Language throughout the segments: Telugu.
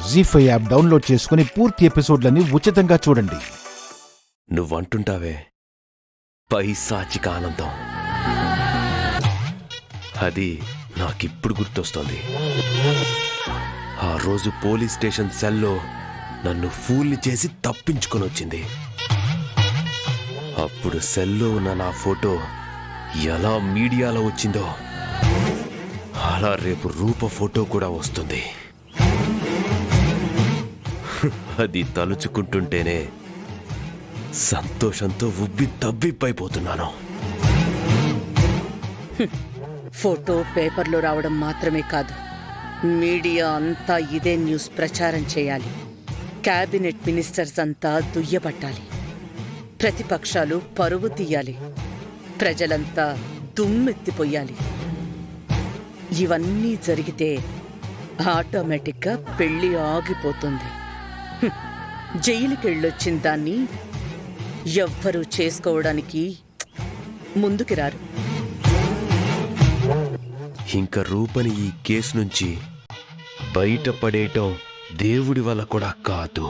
జీ5 యాప్ డౌన్లోడ్ చేసుకుని పూర్తి ఎపిసోడ్లని ఉచితంగా చూడండి. నువ్వంటుంటావే పైశాచిక ఆనందం, అది నాకిప్పుడు గుర్తొస్తోంది. ఆ రోజు పోలీస్ స్టేషన్ సెల్లో నన్ను ఫూల్ని చేసి తప్పించుకొని వచ్చింది. అప్పుడు సెల్లో ఉన్న నా ఫోటో ఎలా మీడియాలో వచ్చిందో అలా రేపు రూప ఫోటో కూడా వస్తుంది. అది తలుచుకుంటుంటేనే సంతోషంతో ఉబ్బి తబ్బిబ్బైపోతున్నాను. ఫోటో పేపర్లో రావడం మాత్రమే కాదు, మీడియా అంతా ఇదే న్యూస్ ప్రచారం చేయాలి. క్యాబినెట్ మినిస్టర్స్ అంతా దుయ్యబట్టాలి. ప్రతిపక్షాలు పరువు తీయాలి. ప్రజలంతా దుమ్మెత్తిపోయాలి. ఇవన్నీ జరిగితే ఆటోమేటిక్గా పెళ్లి ఆగిపోతుంది. జైలుకెళ్ళొచ్చిన దాన్ని ఎవ్వరూ చేసుకోవడానికి ముందుకి రారు. ఇంక రూపని ఈ కేసు నుంచి బయటపడేయటం దేవుడి వల్ల కూడా కాదు.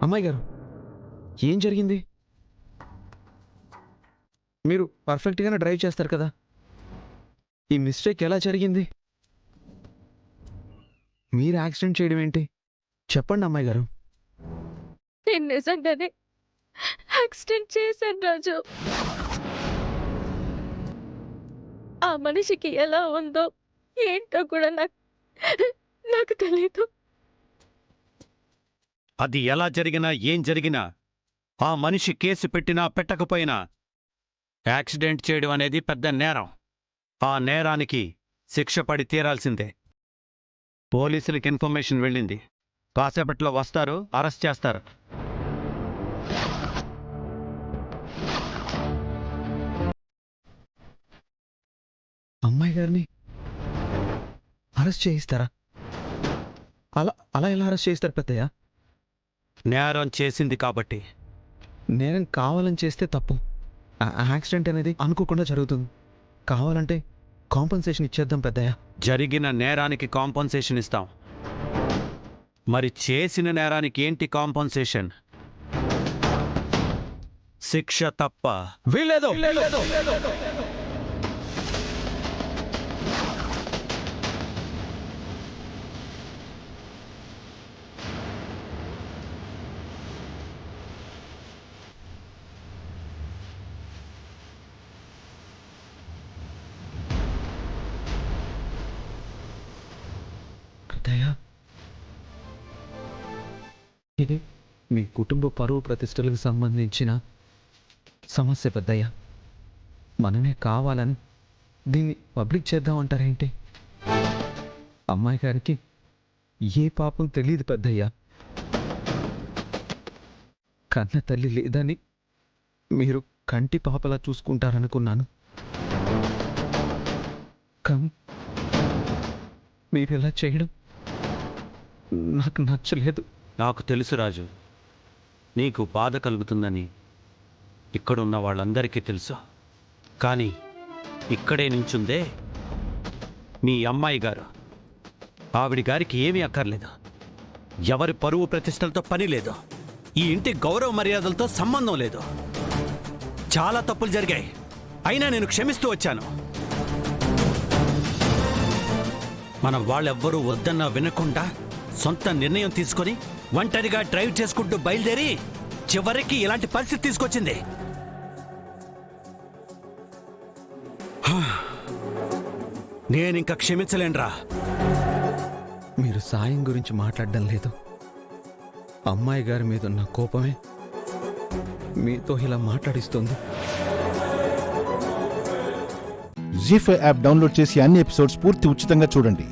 అమ్మాయి గారు, ఏం జరిగింది? మీరు పర్ఫెక్ట్గానే డ్రైవ్ చేస్తారు కదా, ఈ మిస్టేక్ ఎలా జరిగింది? మీరు యాక్సిడెంట్ చేయడం ఏంటి? చెప్పండి అమ్మాయి గారు. నేను నిజంగానే యాక్సిడెంట్ చేశాను రాజు. ఆ మనిషికి ఎలా ఉందో ఏంటో కూడా నాకు తెలీదు. అది ఎలా జరిగినా ఏం జరిగినా, ఆ మనిషి కేసు పెట్టినా పెట్టకపోయినా యాక్సిడెంట్ చేయడం అనేది పెద్ద నేరం. ఆ నేరానికి శిక్ష పడి తీరాల్సిందే. పోలీసులకి ఇన్ఫర్మేషన్ వెళ్ళింది, కాసేపట్లో వస్తారు, అరెస్ట్ చేస్తారు. అమ్మాయి గారిని అరెస్ట్ చేయిస్తారా? అలా అలా ఎలా అరెస్ట్ చేయిస్తారు పెద్దయ్య? నేరం చేసింది కాబట్టి. నేరం కావాలని చేస్తే తప్పు. యాక్సిడెంట్ అనేది అనుకోకుండా జరుగుతుంది. కావాలంటే కాంపన్సేషన్ ఇచ్చేద్దాం పెద్దయ్య. జరిగిన నేరానికి కాంపన్సేషన్ ఇస్తాం. మరి చేసిన నేరానికి ఏంటి కాంపన్సేషన్? శిక్ష తప్ప. వీల్లేదు. ఇది మీ కుటుంబ పరువు ప్రతిష్టలకు సంబంధించిన సమస్య పెద్దయ్య. మనమే కావాలని దీన్ని పబ్లిక్ చేద్దామంటారేంటి? అమ్మాయి గారికి ఏ పాపం తెలియదు పెద్దయ్య. కన్న తల్లి లేదని మీరు కంటి పాపలా చూసుకుంటారనుకున్నాను. మీరు ఇలా చేయడం నాకు నచ్చలేదు. నాకు తెలుసు రాజు, నీకు బాధ కలుగుతుందని ఇక్కడున్న వాళ్ళందరికీ తెలుసు. కానీ ఇక్కడే నించుందే మీ అమ్మాయి గారు. ఆవిడి గారికి ఏమీ అక్కర్లేదు. ఎవరి పరువు ప్రతిష్టలతో పని లేదు. ఈ ఇంటి గౌరవ మర్యాదలతో సంబంధం లేదు. చాలా తప్పులు జరిగాయి, అయినా నేను క్షమిస్తూ వచ్చాను. మనం వాళ్ళెవ్వరూ వద్దన్నా వినకుండా సొంత నిర్ణయం తీసుకొని ఒంటరిగా డ్రైవ్ చేసుకుంటూ బయలుదేరి చివరికి ఇలాంటి పరిస్థితి తీసుకొచ్చింది. నేనింక క్షమించలేనురా. మీరు సాయం గురించి మాట్లాడడం లేదు. అమ్మాయి గారి మీద ఉన్న కోపమే మీతో ఇలా మాట్లాడిస్తుంది. జీ5 యాప్ డౌన్లోడ్ చేసి అన్ని ఎపిసోడ్స్ పూర్తి ఉచితంగా చూడండి.